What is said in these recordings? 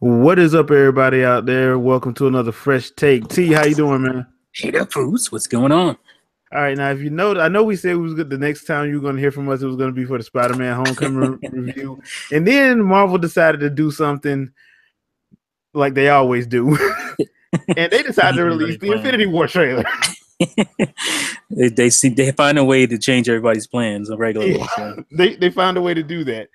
What is up, everybody out there? Welcome to another fresh take. T, how you doing, man? Hey there, Foods. What's going on? All right, now if you know, I know we said we was good. The next time you were going to hear from us, it was going to be for the Spider-Man Homecoming review, and then Marvel decided to do something like they always do, and they decided to release the Infinity War trailer. They find a way to change everybody's plans regularly. Yeah, So. they found a way to do that.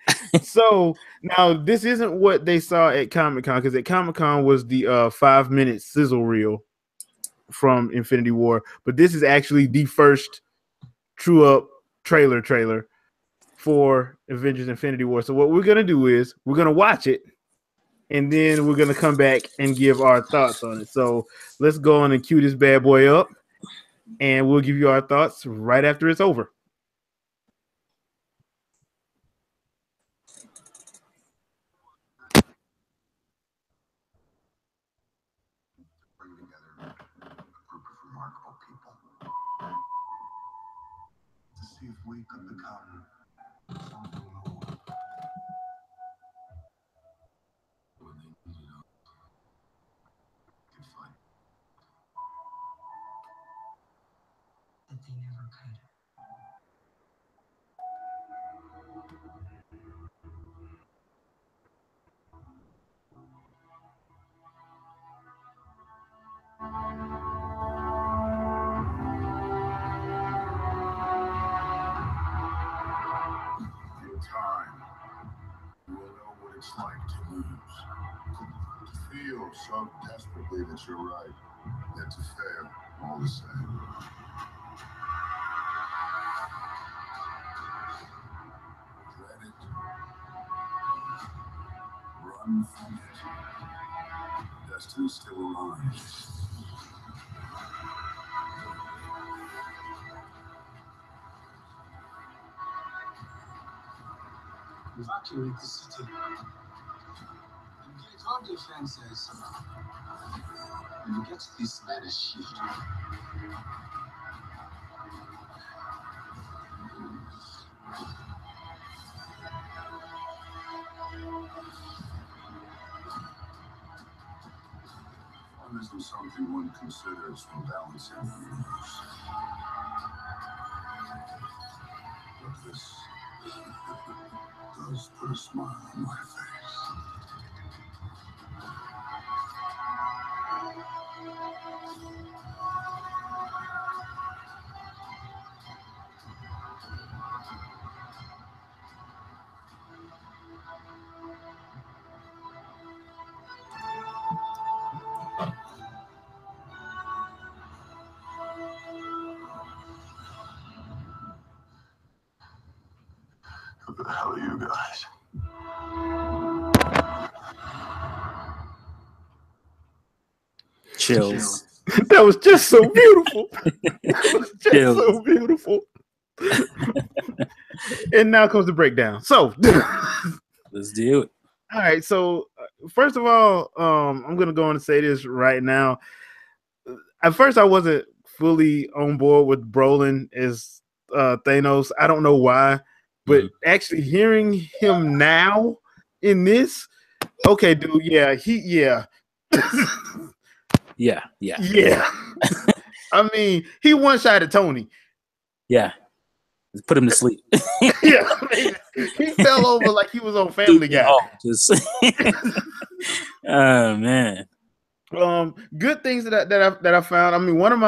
So now this isn't what they saw at Comic-Con, because at Comic-Con was the 5-minute sizzle reel from Infinity War, but this is actually the first true up trailer for Avengers Infinity War. So what we're gonna do is we're gonna watch it, and then we're gonna come back and give our thoughts on it. So let's go on and cue this bad boy up, and we'll give you our thoughts right after it's over. See if we could become something more. When they needed us, could fight. But they never could. In time, you will know what it's like to lose. To feel so desperately that you're right, yet to fail all the same. Dread it. Run from it. Destiny still alive. Evacuate the city. Engage all defenses. And get this man a shield. Fun isn't something one considers when balancing the universe. But this does put a smile on my face. Who the hell are you guys? Chills. That was just so beautiful. That was just so beautiful. And now comes the breakdown. So let's do it. All right. So first of all, I'm gonna go on and say this right now. At first, I wasn't fully on board with Brolin as Thanos. I don't know why, but actually hearing him now in this, okay, dude, yeah. I mean, he one-shotted Tony. Yeah. Put him to sleep. Yeah, he fell over like he was on Family Guy. Oh man. Good things that I found. I mean, one of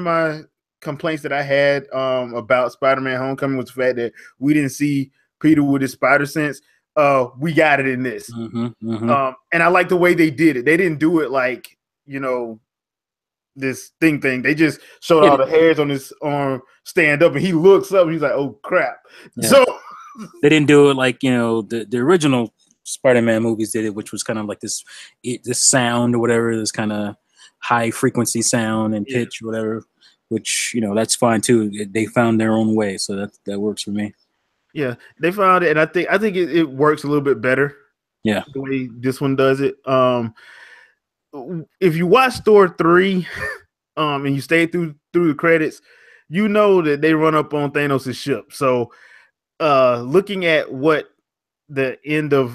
my complaints that I had about Spider-Man Homecoming was the fact that we didn't see Peter with his spider sense. We got it in this. And I like the way they did it. They didn't do it like, this thing. They just showed all the hairs on his arm stand up, and he looks up and he's like, oh crap. Yeah. So they didn't do it like, the original Spider-Man movies did it, which was kind of like this sound or whatever, this kind of high frequency sound and pitch or whatever, which, that's fine too. They found their own way. So that works for me. Yeah, they found it. And I think it works a little bit better. Yeah. The way this one does it. If you watch Thor 3 and you stay through the credits, you know that they run up on Thanos' ship. So looking at what the end of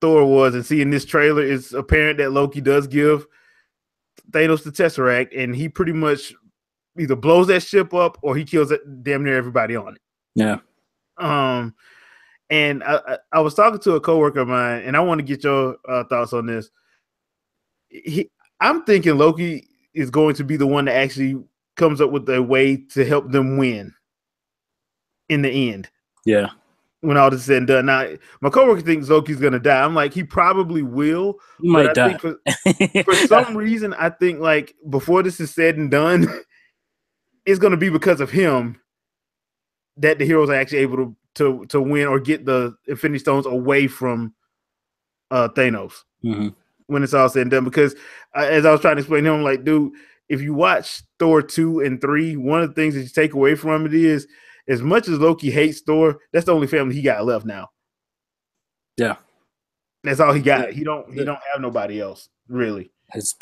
Thor was, and seeing this trailer, it's apparent that Loki does give Thanos the Tesseract, and he pretty much either blows that ship up or he kills damn near everybody on it. Yeah. And I was talking to a coworker of mine, and I want to get your thoughts on this. I'm thinking Loki is going to be the one that actually comes up with a way to help them win in the end. Yeah. When all this is said and done. Now, my coworker thinks Loki's going to die. I'm like, he probably will. He might die. Think for some reason, I think like before this is said and done, it's going to be because of him that the heroes are actually able to win or get the Infinity Stones away from Thanos when it's all said and done. Because as I was trying to explain to him, like, dude, if you watch Thor 2 and 3, one of the things that you take away from it is, as much as Loki hates Thor, that's the only family he got left now. Yeah. That's all he got. He don't have nobody else, really. His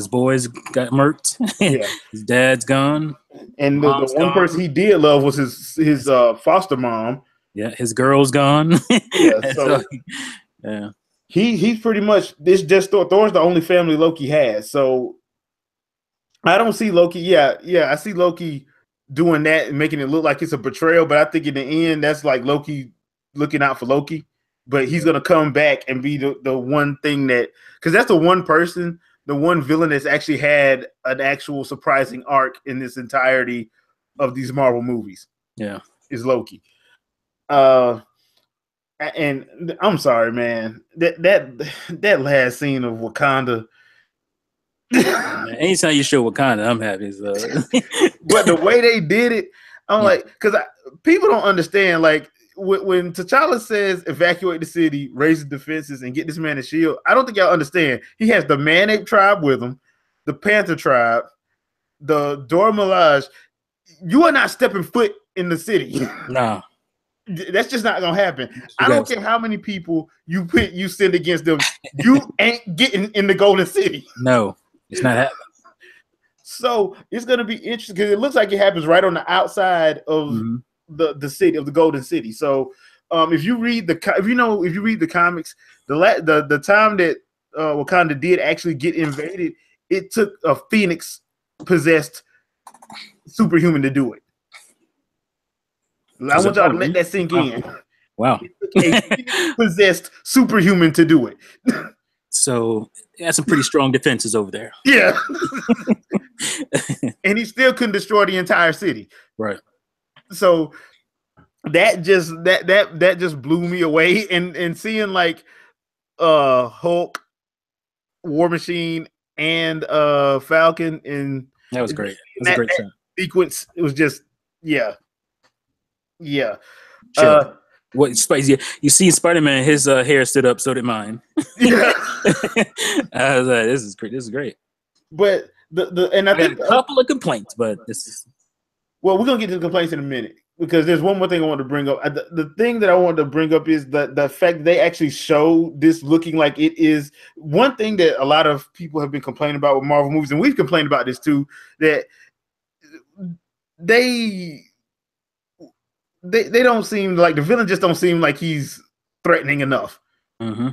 boys got murked. Yeah. His dad's gone. And the one person he did love was his foster mom. Yeah, his girl's gone. Yeah, so yeah. He's pretty much this just Thor's the only family Loki has. So I don't see Loki. Yeah, I see Loki doing that and making it look like it's a betrayal, but I think in the end that's like Loki looking out for Loki. But he's gonna come back and be the one thing that, because that's the one person, the one villain that's actually had an actual surprising arc in this entirety of these Marvel movies. Yeah, is Loki. And I'm sorry, man. That last scene of Wakanda. Man, anytime you show Wakanda, I'm happy. So. But the way they did it, I'm like, because people don't understand. Like when T'Challa says evacuate the city, raise the defenses, and get this man a shield, I don't think y'all understand. He has the Man-Ape tribe with him, the Panther tribe, the Dora Milaje. You are not stepping foot in the city. No. That's just not gonna happen. I don't care how many people you send against them. You ain't getting in the Golden City. No, it's not happening. So it's gonna be interesting because it looks like it happens right on the outside of the city, of the Golden City. So if you read the comics, the time that Wakanda did actually get invaded, it took a Phoenix possessed superhuman to do it. I want y'all to let that sink in. Wow. A possessed superhuman to do it. So that's some pretty strong defenses over there. Yeah. And he still couldn't destroy the entire city. Right. So that just blew me away. And seeing like Hulk, War Machine, and Falcon, and that was great. It was a great sequence. It was just yeah. Sure. What spicy? You see, Spider-Man, his hair stood up, so did mine. Yeah. I was like, this is great. This is great. But I think a couple of complaints, but this is. Well, we're gonna get to the complaints in a minute because there's one more thing I want to bring up. The thing that I wanted to bring up is the fact they actually show this looking like it is one thing that a lot of people have been complaining about with Marvel movies, and we've complained about this too. That they don't seem like the villain just don't seem like he's threatening enough. Mm-hmm.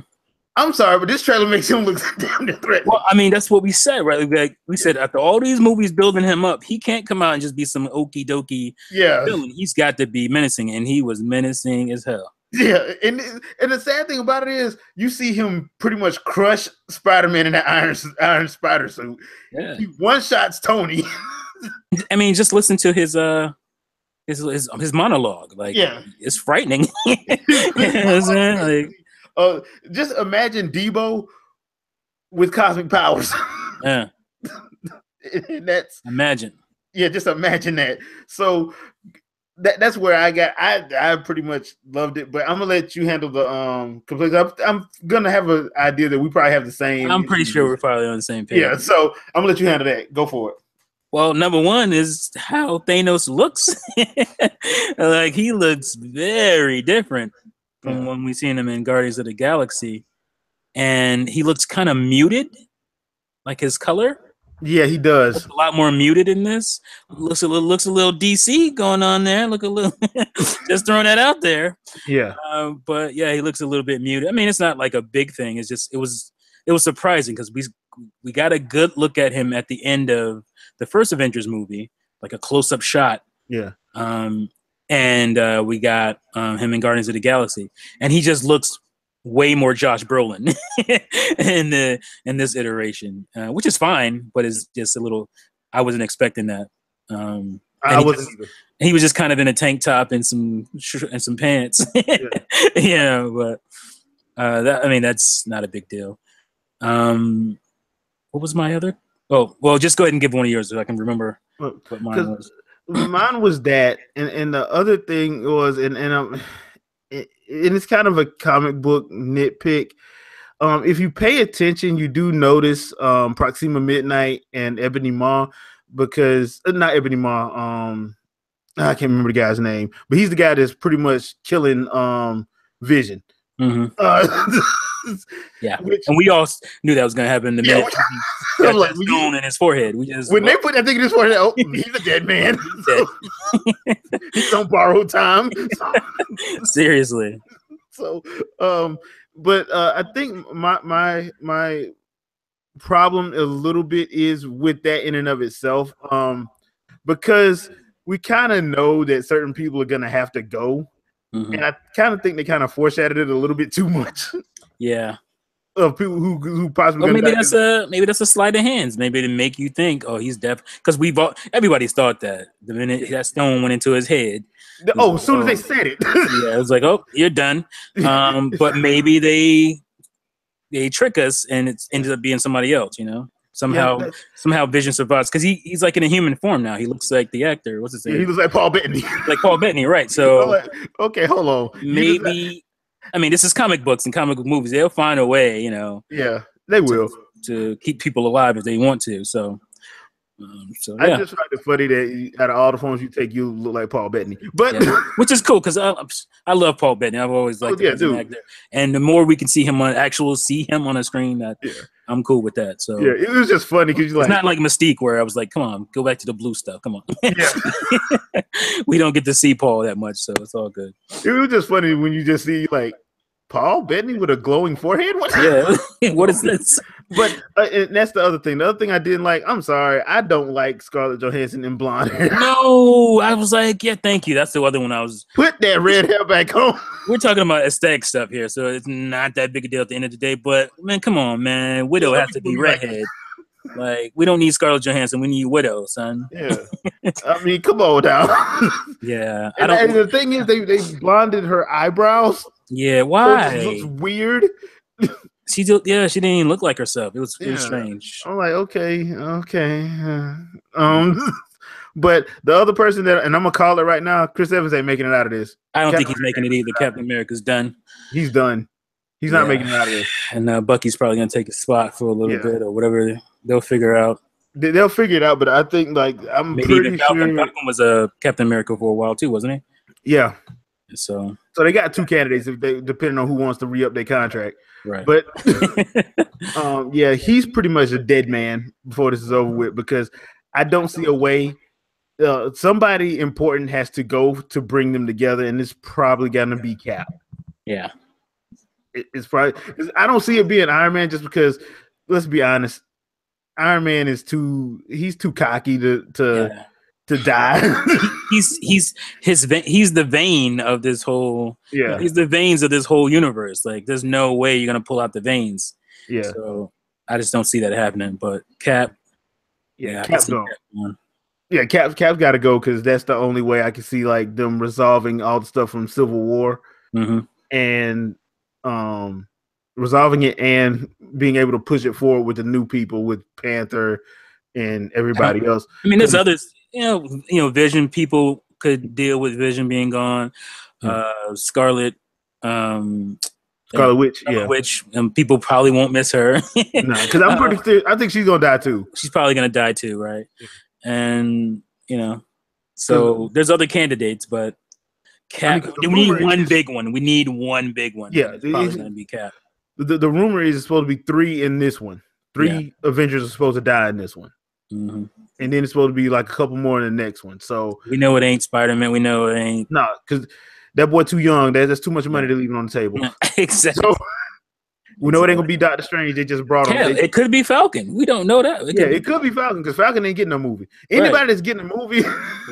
I'm sorry, but this trailer makes him look damn threatening. Well, I mean, that's what we said, right? Like we said, after all these movies building him up, he can't come out and just be some okie dokie villain. He's got to be menacing, and he was menacing as hell. Yeah, and the sad thing about it is you see him pretty much crush Spider-Man in that iron spider suit. Yeah, he one-shots Tony. I mean, just listen to his monologue. Like, it's frightening. You know what I'm saying? Like, just imagine Debo with cosmic powers. Yeah, and that's imagine. Yeah, just imagine that. So that's where I pretty much loved it. But I'm gonna let you handle the complaints. I'm gonna have an idea that we probably have the same. I'm pretty sure we're probably on the same page. Yeah, so I'm gonna let you handle that. Go for it. Well, number one is how Thanos looks. Like, he looks very different from when we seen him in Guardians of the Galaxy. And he looks kind of muted, like his color. Yeah, he does. Looks a lot more muted in this. Looks a little DC going on there. Look a little, just throwing that out there. Yeah. But yeah, he looks a little bit muted. I mean, it's not like a big thing. It's just it was surprising because we got a good look at him at the end of the first Avengers movie, like a close up shot. Yeah. And we got him in Guardians of the Galaxy, and he just looks way more Josh Brolin in this iteration, which is fine, but it's just a little. I wasn't expecting that. I wasn't either. He was just kind of in a tank top and some pants, yeah. But that's not a big deal. What was my other? Oh, well, just go ahead and give one of yours so I can remember what mine was. Mine was that, and the other thing was, and it's kind of a comic book nitpick. If you pay attention, you do notice Proxima Midnight and Ebony Maw, because not Ebony Maw. I can't remember the guy's name, but he's the guy that's pretty much killing Vision. Yeah, and we all knew that was going to happen. The minute he got that stone in his forehead, they put that thing in his forehead, oh, he's a dead man. He's on borrowed time. Seriously. So, but I think my problem a little bit is with that in and of itself, because we kind of know that certain people are going to have to go. And I kind of think they kind of foreshadowed it a little bit too much. Yeah. Of people who possibly. Well, maybe that's a sleight of hands. Maybe to make you think, oh, he's deaf. Because everybody's thought that the minute that stone went into his head. As soon as they said it. Yeah, it was like, oh, you're done. But maybe they trick us and it ended up being somebody else. You know. Somehow Vision survives because he's like in a human form now. He looks like the actor. What's his name? He looks like Paul Bettany. Like Paul Bettany, right? So okay, hold on. Maybe I mean this is comic books and comic book movies. They'll find a way, you know. Yeah, they will to keep people alive if they want to. So I just find it funny that out of all the forms you take, you look like Paul Bettany, but which is cool because I love Paul Bettany. I've always liked him as an actor, and the more we can see him on a screen, I'm cool with that. So yeah, it was just funny because it's not like Mystique where I was like, come on, go back to the blue stuff. Come on, we don't get to see Paul that much, so it's all good. It was just funny when you just see like Paul Bettany with a glowing forehead. What is this? But and that's the other thing. The other thing I didn't like. I'm sorry, I don't like Scarlett Johansson in blonde hair. No, I was like, yeah, thank you. That's the other one I was. Put that red hair back on. We're talking about aesthetic stuff here, so it's not that big a deal at the end of the day. But man, come on, man, Widow has to be redhead. Like we don't need Scarlett Johansson. We need Widow, son. Yeah, I mean, come on now. Yeah, and the thing is, they blonded her eyebrows. Yeah, why? So it looks weird. She didn't even look like herself. It was strange. I'm like, okay. But the other person and I'm gonna call it right now, Chris Evans ain't making it out of this. I don't think he's making it either. Captain America's done. He's done. He's not making it out of this. And Bucky's probably gonna take a spot for a little bit or whatever. They'll figure out. They'll figure it out, but I think I'm maybe pretty sure Falcon was a Captain America for a while too, wasn't he? Yeah. So they got two candidates depending on who wants to re-up their contract. Right. But he's pretty much a dead man before this is over with because I don't see a way. Somebody important has to go to bring them together, and it's probably gonna be Cap. Yeah. It's probably. I don't see it being Iron Man just because. Let's be honest, Iron Man is too cocky to die. he's the vein of this whole. Yeah. He's the veins of this whole universe. Like, there's no way you're gonna pull out the veins. Yeah. So I just don't see that happening. But Cap. Yeah. Cap's gone. Yeah, Cap's got to go because that's the only way I can see like them resolving all the stuff from Civil War and resolving it and being able to push it forward with the new people, with Panther and everybody else. I mean, there's others. You know, Vision. People could deal with Vision being gone. Scarlet Witch. Witch. And people probably won't miss her. No, because I'm pretty sure. I think she's gonna die too. She's probably gonna die too, right? And so there's other candidates, but Cap. We need one big one. We need one big one. Yeah, it's probably gonna be Cap. The rumor is it's supposed to be 3 in this one. 3 Avengers are supposed to die in this one. Mm-hmm. And then it's supposed to be like a couple more in the next one. So we know it ain't Spider-Man. We know it ain't. No, because that boy too young. That's too much money to leave on the table. Exactly. So we know it ain't gonna be Doctor Strange. They just brought him. Hell, it could be Falcon. We don't know that. It could be Falcon because Falcon ain't getting a movie. Anybody that's getting a movie,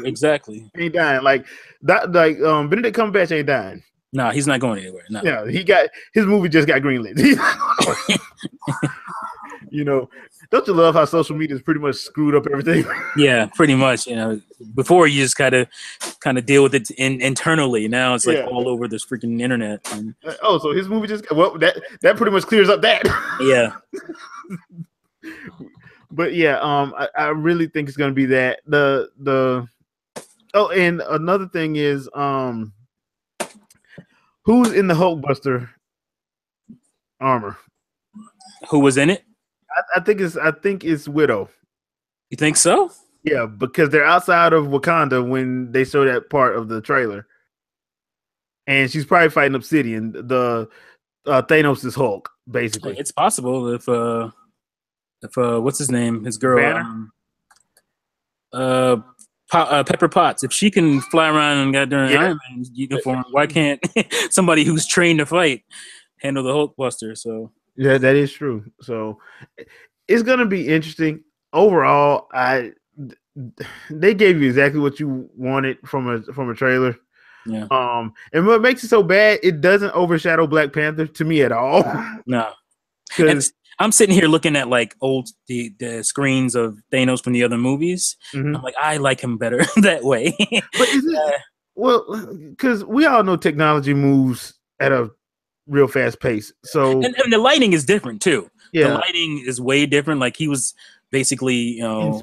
exactly, ain't dying. Like that. Like Benedict Cumberbatch ain't dying. No, he's not going anywhere. No. Yeah, his movie just got greenlit. You know, don't you love how social media has pretty much screwed up everything? Yeah, pretty much. You know, before you just kind of deal with it internally. Now it's like all over this freaking internet. And, so his movie just that pretty much clears up that. Yeah. But yeah, I really think it's gonna be that. And another thing is who's in the Hulkbuster armor? Who was in it? I think it's Widow. You think so? Yeah, because they're outside of Wakanda when they show that part of the trailer, and she's probably fighting Obsidian, the Thanos' Hulk, basically. It's possible if what's his name? His girl, Pepper Potts. If she can fly around and got during Iron Man's uniform, why can't somebody who's trained to fight handle the Hulkbuster? So. Yeah, that is true. So it's gonna be interesting. Overall, they gave you exactly what you wanted from a trailer. Yeah. And what makes it so bad, it doesn't overshadow Black Panther to me at all. No. And I'm sitting here looking at like the screens of Thanos from the other movies. Mm-hmm. I'm like, I like him better that way. But is it well, because we all know technology moves at a real fast pace. So and the lighting is different too. Yeah. The lighting is way different. Like he was basically, in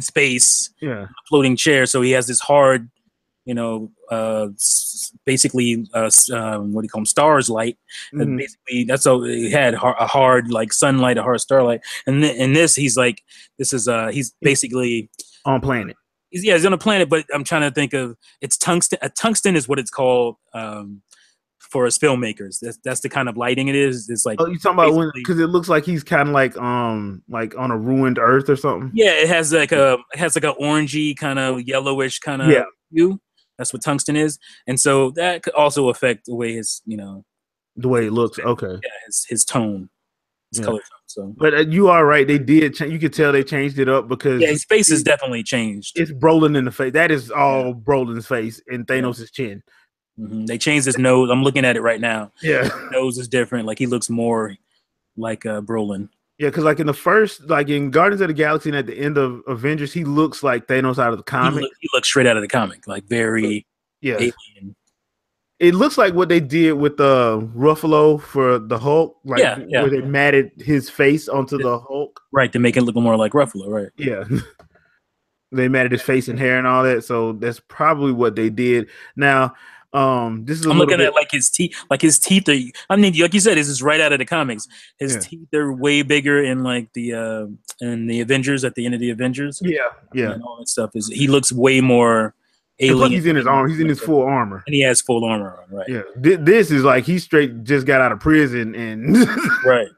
space. Yeah. A floating chair. So he has this hard, basically what do you call them? Stars light. Mm-hmm. Basically that's how he had a hard like sunlight, a hard starlight. And in this, he's basically on planet. He's on a planet, but I'm trying to think of it's tungsten. A tungsten is what it's called. For us filmmakers, that's the kind of lighting it is. It's like you're talking about because it looks like he's kind of like on a ruined Earth or something. Yeah, it has like a orangey kind of yellowish kind of hue. That's what tungsten is, and so that could also affect the way his the way it looks. Okay, yeah, his tone, his color tone. So, but you are right. They did. You could tell they changed it up because his face is definitely changed. It's Brolin in the face. That is all Brolin's face and Thanos' chin. Mm-hmm. They changed his nose. I'm looking at it right now. Yeah, his nose is different. Like he looks more like Brolin. Yeah, because like in the first, like in Guardians of the Galaxy and at the end of Avengers, he looks like Thanos out of the comic. He looks straight out of the comic, like very alien. It looks like what they did with Ruffalo for the Hulk, like where they matted his face onto the Hulk, right, to make it look more like Ruffalo, right? Yeah. They matted his face and hair and all that, so that's probably what they did. Now. This is I'm looking at like his teeth are, I mean, like you said, this is right out of the comics. His teeth are way bigger in like the Avengers at the end of the Avengers. Yeah. And all that stuff he looks way more alien. He's in his armor. He's in his full armor. And he has full armor on, right? Yeah. This is like he straight just got out of prison and right.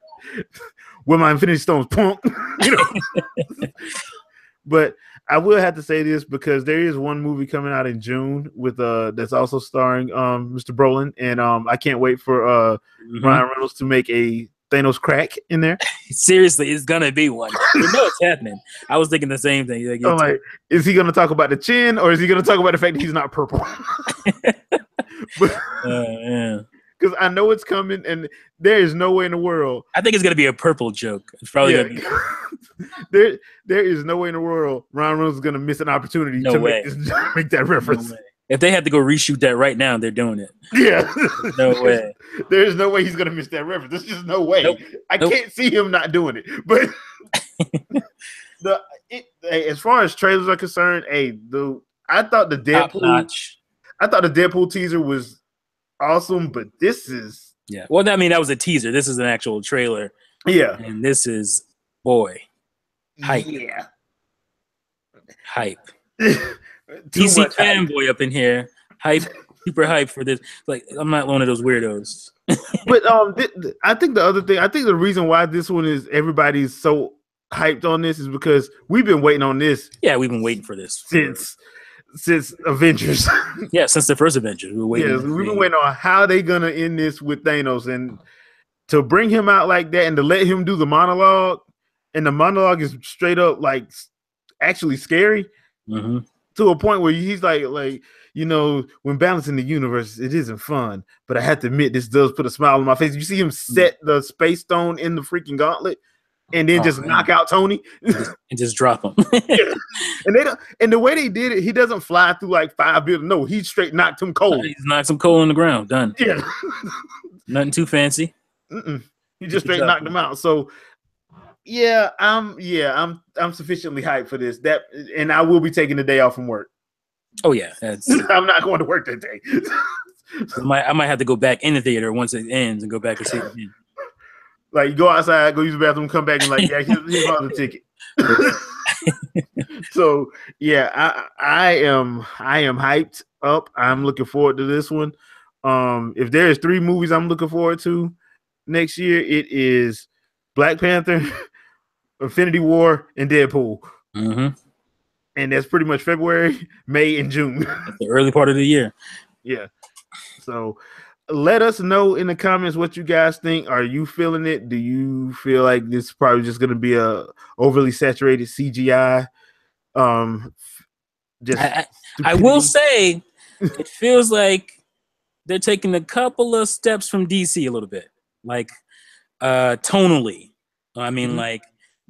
With my Infinity Stones, punk. But I will have to say this because there is one movie coming out in June with that's also starring Mr. Brolin, and I can't wait for Ryan Reynolds to make a Thanos crack in there. Seriously, it's gonna be one. You know it's happening. I was thinking the same thing. Like, is he gonna talk about the chin or is he gonna talk about the fact that he's not purple? Yeah. Because I know it's coming, and there is no way in the world. I think it's gonna be a purple joke. It's probably gonna be. There is no way in the world Ryan Reynolds is gonna miss an opportunity to make that reference. No way. If they had to go reshoot that right now, they're doing it. Yeah, no way. There is no way he's gonna miss that reference. There's just no way. I can't see him not doing it. But as far as trailers are concerned, I thought the Deadpool teaser was awesome, but this is well, I mean, that was a teaser. This is an actual trailer. Yeah. And this is hype. Yeah. Hype. DC fanboy up in here. Hype, super hype for this. Like, I'm not one of those weirdos. But I think the other thing, I think the reason why this one is everybody's so hyped on this is because we've been waiting on this. Yeah, we've been waiting for this since Avengers. Yeah, since the first Avengers, we were waiting. Yes, we've been waiting on how they gonna end this with Thanos, and to bring him out like that and to let him do the monologue, and the monologue is straight up like actually scary to a point where he's like when balancing the universe, it isn't fun, but I have to admit this does put a smile on my face. You see him set the space stone in the freaking gauntlet and then knock out Tony and just drop him. Yeah. And the way they did it, he doesn't fly through like 5 buildings. No, he straight knocked him cold. He's knocked him cold on the ground. Done. Yeah. Nothing too fancy. He just straight knocked him out. So I'm sufficiently hyped for this. And I will be taking the day off from work. Oh yeah. I'm not going to work that day. I might have to go back in the theater once it ends and go back and see it again. Like, you go outside, go use the bathroom, come back and like, yeah, here's my other ticket. So yeah, I am hyped up. I'm looking forward to this one. If there's 3 movies I'm looking forward to next year, it is Black Panther, Infinity War, and Deadpool. And that's pretty much February, May, and June. That's the early part of the year. Yeah. So let us know in the comments what you guys think. Are you feeling it? Do you feel like this is probably just going to be a overly saturated CGI? I will say it feels like they're taking a couple of steps from DC a little bit, like tonally. I mean, like,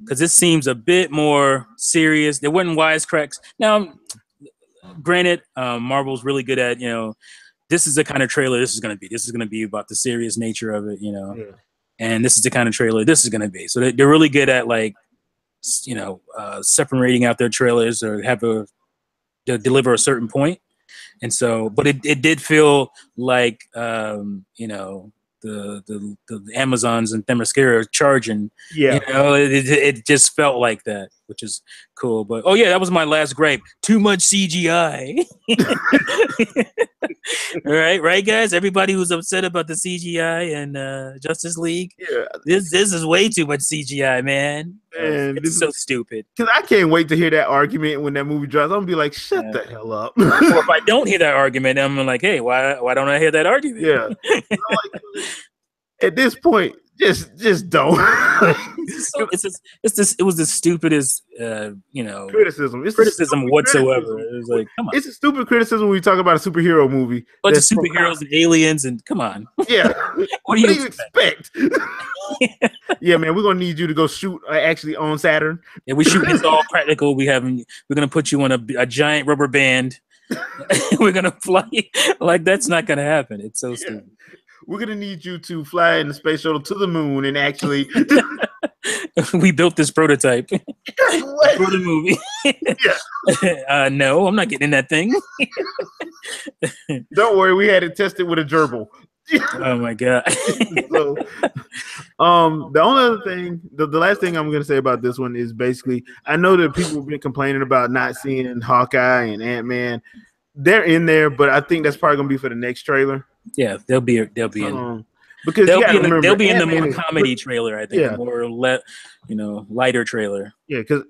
because this seems a bit more serious. There wasn't wisecracks. Now, granted, Marvel's really good at, this is the kind of trailer this is going to be. This is going to be about the serious nature of it, and this is the kind of trailer this is going to be. So they're really good at, like, separating out their trailers or they'll deliver a certain point. And so, but it did feel like, the Amazons and Themyscira charging. Yeah, it just felt like that, which is cool. But that was my last gripe. Too much CGI. right, guys. Everybody who's upset about the CGI and Justice League. Yeah, this is way too much CGI, man. And it's so stupid. Because I can't wait to hear that argument when that movie drops. I'm gonna be like, shut the hell up. Or if I don't hear that argument, I'm like, hey, why don't I hear that argument? Yeah. At this point, just don't. It was the stupidest, criticism. It's criticism whatsoever. It was like, come on. It's a stupid criticism when you talk about a superhero movie. Bunch of superheroes and aliens, and come on. Yeah. what do you expect? Yeah, man, we're gonna need you to go shoot actually on Saturn. Yeah, we shoot. It's all practical. We're gonna put you on a giant rubber band. We're gonna fly. Like, that's not gonna happen. It's so stupid. We're gonna need you to fly in the space shuttle to the moon and actually. We built this prototype for the movie. Yeah. No, I'm not getting in that thing. Don't worry, we had it tested with a gerbil. Oh my god. So, the only other thing, the last thing I'm gonna say about this one is basically, I know that people have been complaining about not seeing Hawkeye and Ant-Man. They're in there, but I think that's probably gonna be for the next trailer. Yeah, they'll be in because they'll be in the more comedy trailer. I think more lighter trailer. Yeah, because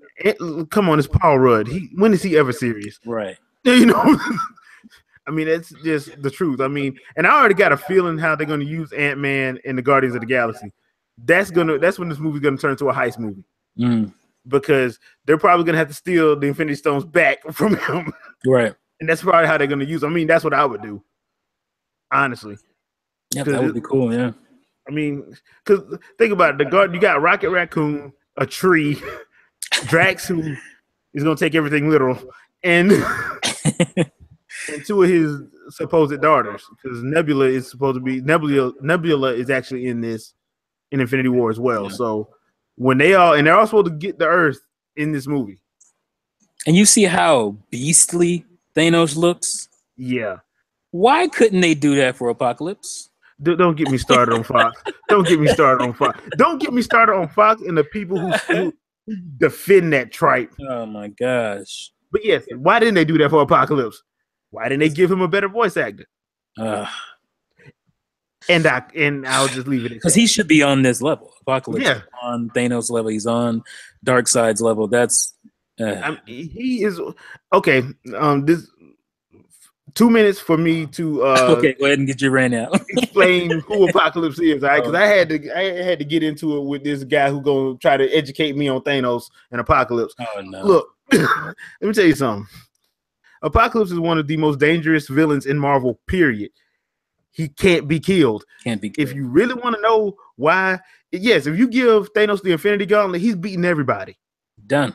come on, it's Paul Rudd. When is he ever serious? Right. I mean, it's just the truth. I mean, and I already got a feeling how they're going to use Ant-Man in the Guardians of the Galaxy. That's when this movie's going to turn into a heist movie. Because they're probably going to have to steal the Infinity Stones back from him. Right. And that's probably how they're going to use. I mean, that's what I would do, honestly. Yeah, that would be cool. Yeah. I mean, because think about it. You got Rocket Raccoon, a tree, Drax, who is going to take everything literal, and 2 of his supposed daughters, because Nebula is supposed to be Nebula is actually in Infinity War as well. Yeah. So when they're all supposed to get the Earth in this movie, and you see how beastly Thanos looks. Yeah. Why couldn't they do that for Apocalypse? Don't get me started on Fox. Don't get me started on Fox. Don't get me started on Fox and the people who defend that tripe. Oh my gosh. But yes, why didn't they do that for Apocalypse? Why didn't they give him a better voice actor? And I'll just leave it at Because that. he should be on this level. Apocalypse Yeah. is on Thanos level. He's on Darkseid's level. That's He is okay. This 2 minutes for me to okay. Go ahead and get your rant out. explain who Apocalypse is, all right? Because Oh. I had to get into it with this guy who gonna try to educate me on Thanos and Apocalypse. Oh no! Look, let me tell you something. Apocalypse is one of the most dangerous villains in Marvel. Period. He can't be killed. Can't be killed. If you really want to know why, yes, if you give Thanos the Infinity Gauntlet, he's beating everybody. Done.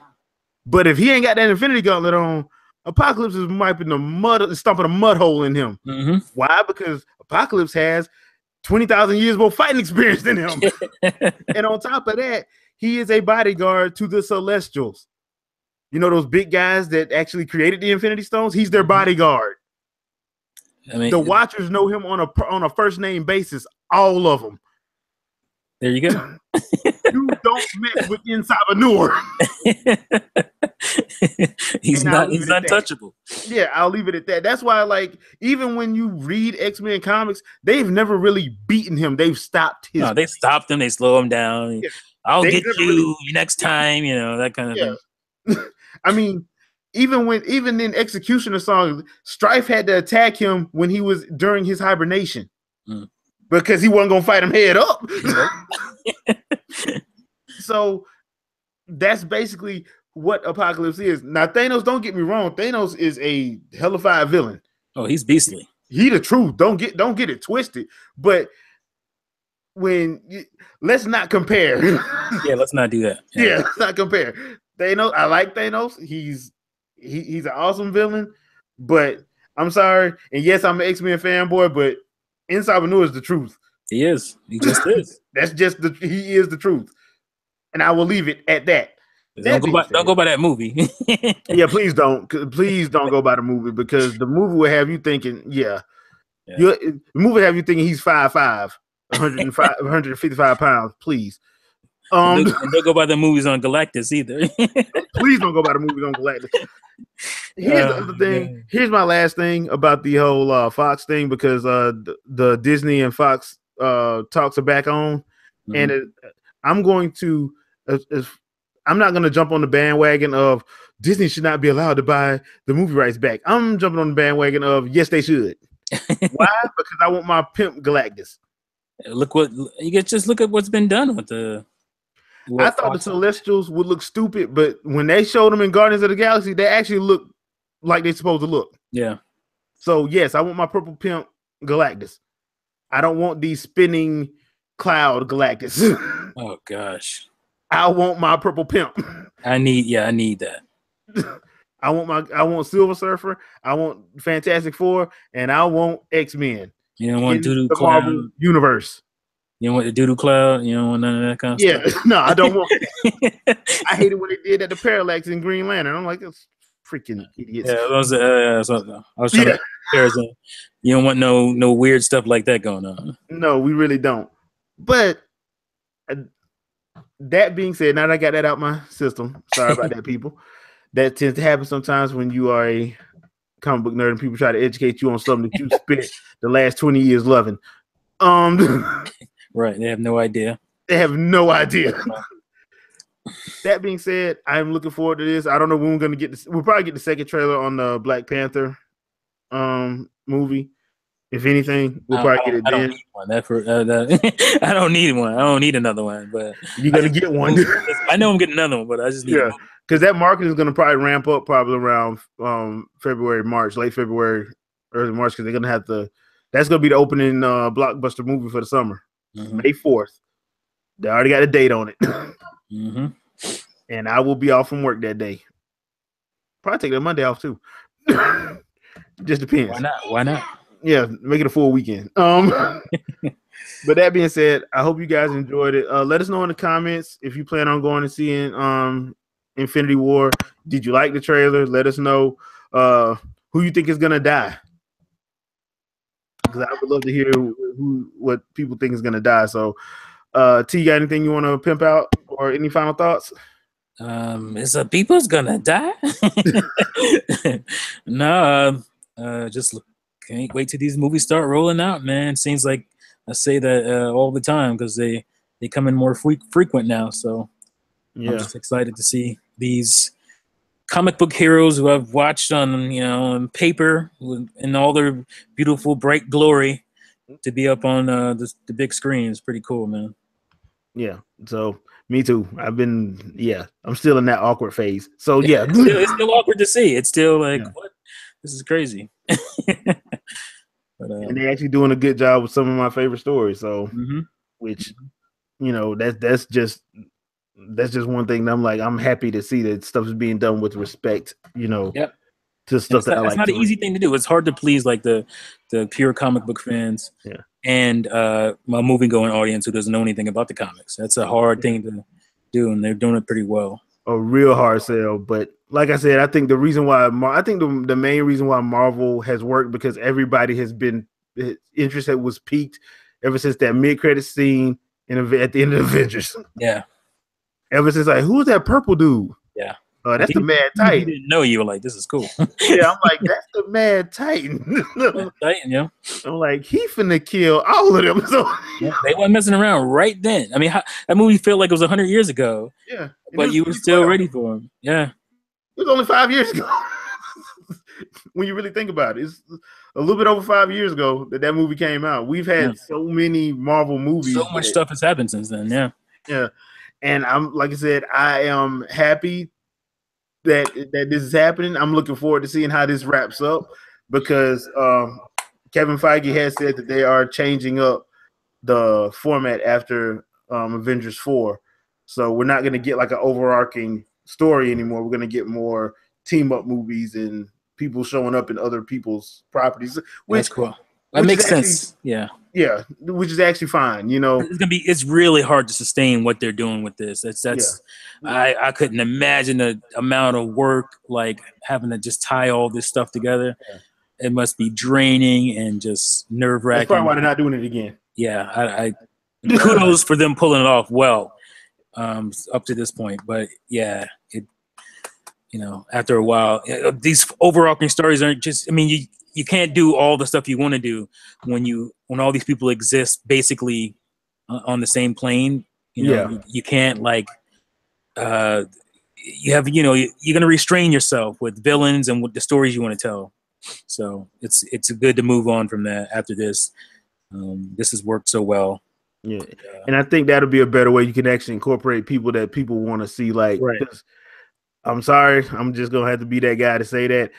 But if he ain't got that Infinity Gauntlet on, Apocalypse is wiping the mud, stomping a mud hole in him. Mm-hmm. Why? Because Apocalypse has 20,000 years more fighting experience than him. And on top of that, he is a bodyguard to the Celestials. You know those big guys that actually created the Infinity Stones? He's their bodyguard. I mean, The Watchers know him on a first name basis. All of them. there you go. You don't mess with Inside Manure. He's untouchable. Yeah, I'll leave it at that. That's why, like, even when you read X-Men comics, they've never really beaten him. They've stopped his. No, they stopped him. They slow him down. Yeah. I'll They get never you next time. You know, that kind of thing. I mean, even in Executioner song, Strife had to attack him when he was during his hibernation because he wasn't gonna fight him head up. So that's basically what Apocalypse is. Now, Thanos, don't get me wrong, Thanos is a hellified villain. Oh, he's beastly. He the truth. Don't get it twisted. But let's not compare. Yeah, let's not do that. Yeah, let's not compare. Thanos, I like Thanos. He's an awesome villain, but I'm sorry. And yes, I'm an X-Men fanboy, but Inside Manure is the truth. He is. He just is. That's just he is the truth. And I will leave it at that. Don't go by that movie. Yeah, please don't go by the movie, because the movie will have you thinking, the movie will have you thinking he's 5'5", 155 pounds. Please. And don't go by the movies on Galactus either. Please don't go by the movies on Galactus. Here's the other thing. Man. Here's my last thing about the whole Fox thing, because the Disney and Fox talks are back on, and I'm going to. I'm not going to jump on the bandwagon of Disney should not be allowed to buy the movie rights back. I'm jumping on the bandwagon of yes, they should. Why? Because I want my pimp Galactus. Look at what's been done with the. I thought the Celestials would look stupid, but when they showed them in Guardians of the Galaxy, they actually look like they're supposed to look. Yeah. So yes, I want my purple pimp Galactus. I don't want the spinning cloud Galactus. Oh gosh. I want my purple pimp. I need that. I want Silver Surfer. I want Fantastic Four, and I want X-Men. You don't want Doodoo the Cloud Marvel universe. You don't want the Doodoo Cloud. You don't want none of that kind of stuff. Yeah, no, I don't want that. I hated what they did at the Parallax in Green Lantern. I'm like, it's freaking idiots. Yeah, I was trying to comparison. You don't want no weird stuff like that going on. No, we really don't. But that being said, now that I got that out my system, sorry about that, people. That tends to happen sometimes when you are a comic book nerd and people try to educate you on something that you spent the last 20 years loving. Right, they have no idea. They have no idea. That being said, I'm looking forward to this. I don't know when we're going to get this. We'll probably get the second trailer on the Black Panther movie. If anything, we'll probably get it then. Don't need one. I don't need one. I don't need another one. But you're gonna get one. I know I'm getting another one, but I just need one. Because that market is gonna probably ramp up probably around February, March, late February, early March, because they're gonna have to. That's gonna be the opening blockbuster movie for the summer, May 4th. They already got a date on it, and I will be off from work that day. Probably take that Monday off too. Just depends. Why not? Yeah, make it a full weekend. But that being said, I hope you guys enjoyed it. Let us know in the comments if you plan on going and seeing Infinity War. Did you like the trailer? Let us know who you think is gonna die, because I would love to hear what people think is gonna die. So, T, you got anything you want to pimp out or any final thoughts? Is the people's gonna die? No, just can't wait till these movies start rolling out, man. Seems like I say that all the time because they come in more frequent now. So I'm just excited to see these comic book heroes who I've watched on on paper in all their beautiful bright glory to be up on the big screen. Is pretty cool, man. Yeah. So me too. I'm still in that awkward phase. So yeah, it's still awkward to see. It's still like, what? This is crazy. But, and they're actually doing a good job with some of my favorite stories. So, which that's just one thing that I'm happy to see that stuff is being done with respect. To stuff that I like. It's not an easy thing to do. It's hard to please like the pure comic book fans. Yeah. And a movie going audience who doesn't know anything about the comics. That's a hard thing to do, and they're doing it pretty well. A real hard sell, but like I said, I think the reason why the main reason why Marvel has worked because everybody has been interest that was peaked ever since that mid-credit scene at the end of Avengers. Yeah. Ever since who's that purple dude? Yeah. That's the Mad Titan. You didn't know, you were like, this is cool. Yeah, I'm like, that's the Mad Titan. Mad Titan, yeah. I'm like, he finna kill all of them. So they weren't messing around right then. I mean, that movie felt like it was 100 years ago. Yeah. But you were still ready for him. Yeah. It was only 5 years ago. When you really think about it, it's a little bit over 5 years ago that movie came out. We've had so many Marvel movies. So much stuff has happened since then. Yeah. Yeah. And I'm like I said, I am happy that this is happening. I'm looking forward to seeing how this wraps up because Kevin Feige has said that they are changing up the format after Avengers 4. So we're not going to get like an overarching story anymore. We're going to get more team up movies and people showing up in other people's properties. That's cool. That makes sense. Yeah. Yeah, which is actually fine. It's really hard to sustain what they're doing with this. I couldn't imagine the amount of work like having to just tie all this stuff together. Yeah. It must be draining and just nerve-wracking. That's probably why they're not doing it again. Yeah, I kudos for them pulling it off well up to this point. But yeah, after a while, these overarching stories aren't just. I mean, you can't do all the stuff you want to do when all these people exist basically on the same plane. You can't you have you're going to restrain yourself with villains and with the stories you want to tell. So it's good to move on from that after this. This has worked so well. Yeah, and I think that'll be a better way you can actually incorporate people that people want to see. Like, I'm sorry, I'm just gonna have to be that guy to say that.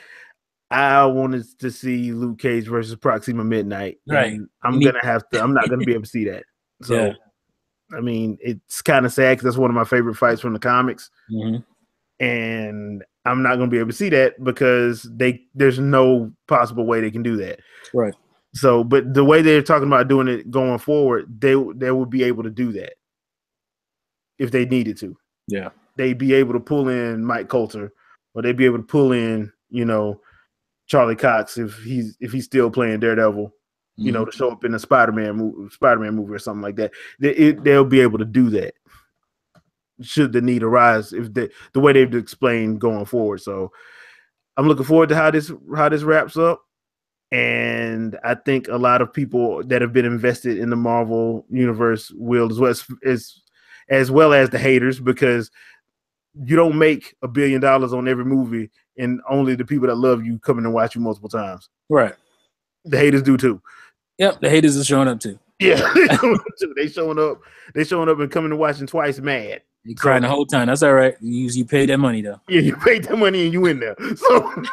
I wanted to see Luke Cage versus Proxima Midnight. Right. I'm not gonna be able to see that. So, I mean, it's kind of sad because that's one of my favorite fights from the comics. Mm-hmm. And I'm not gonna be able to see that because there's no possible way they can do that. Right. So, but the way they're talking about doing it going forward, they would be able to do that if they needed to. Yeah. They'd be able to pull in Mike Coulter, or they'd be able to pull in, Charlie Cox if he's still playing Daredevil, to show up in a Spider-Man movie or something like that. They'll be able to do that should the need arise if the way they've explained going forward. So I'm looking forward to how this wraps up. And I think a lot of people that have been invested in the Marvel universe will, as well as the haters, because you don't make $1 billion on every movie, and only the people that love you come in and watch you multiple times. Right. The haters do too. Yep, the haters are showing up too. Yeah, they showing up and coming and watching twice mad. You crying the whole time. That's all right. You paid that money though. Yeah, you paid that money and you in there. So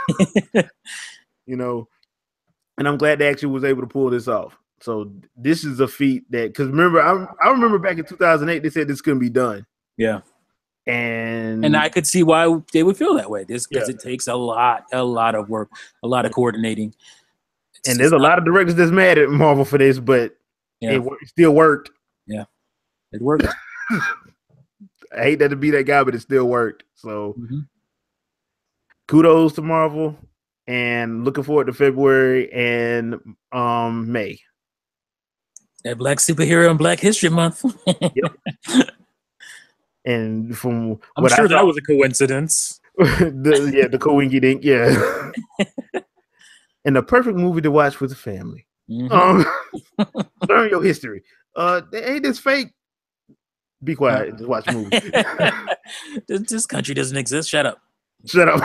and I'm glad they actually was able to pull this off. So this is a feat that, because remember, I remember back in 2008 they said this couldn't be done. Yeah. And I could see why they would feel that way. This because it takes a lot of work, a lot of coordinating. And there's a lot of directors that's mad at Marvel for this, but it still worked. Yeah, it worked. I hate that to be that guy, but it still worked. So kudos to Marvel, and looking forward to February and May. That Black Superhero and Black History Month. Yep. And from I'm sure that was a coincidence. the coinky dink, yeah. And the perfect movie to watch with the family. Learn your history. Ain't this fake? Be quiet and just watch the movie. This country doesn't exist. Shut up. Shut up.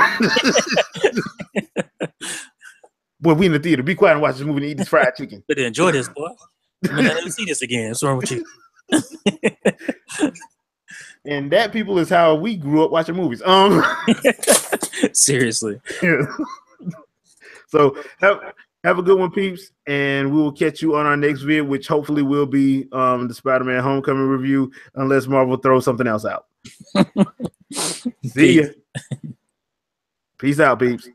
Boy, we in the theater. Be quiet and watch this movie and eat this fried chicken. Better enjoy this, boy. I'm gonna never see this again. What's wrong with you? And that, people, is how we grew up watching movies. Seriously. Yeah. So have a good one, peeps, and we will catch you on our next video, which hopefully will be the Spider-Man Homecoming review, unless Marvel throws something else out. See ya. Peace out, peeps.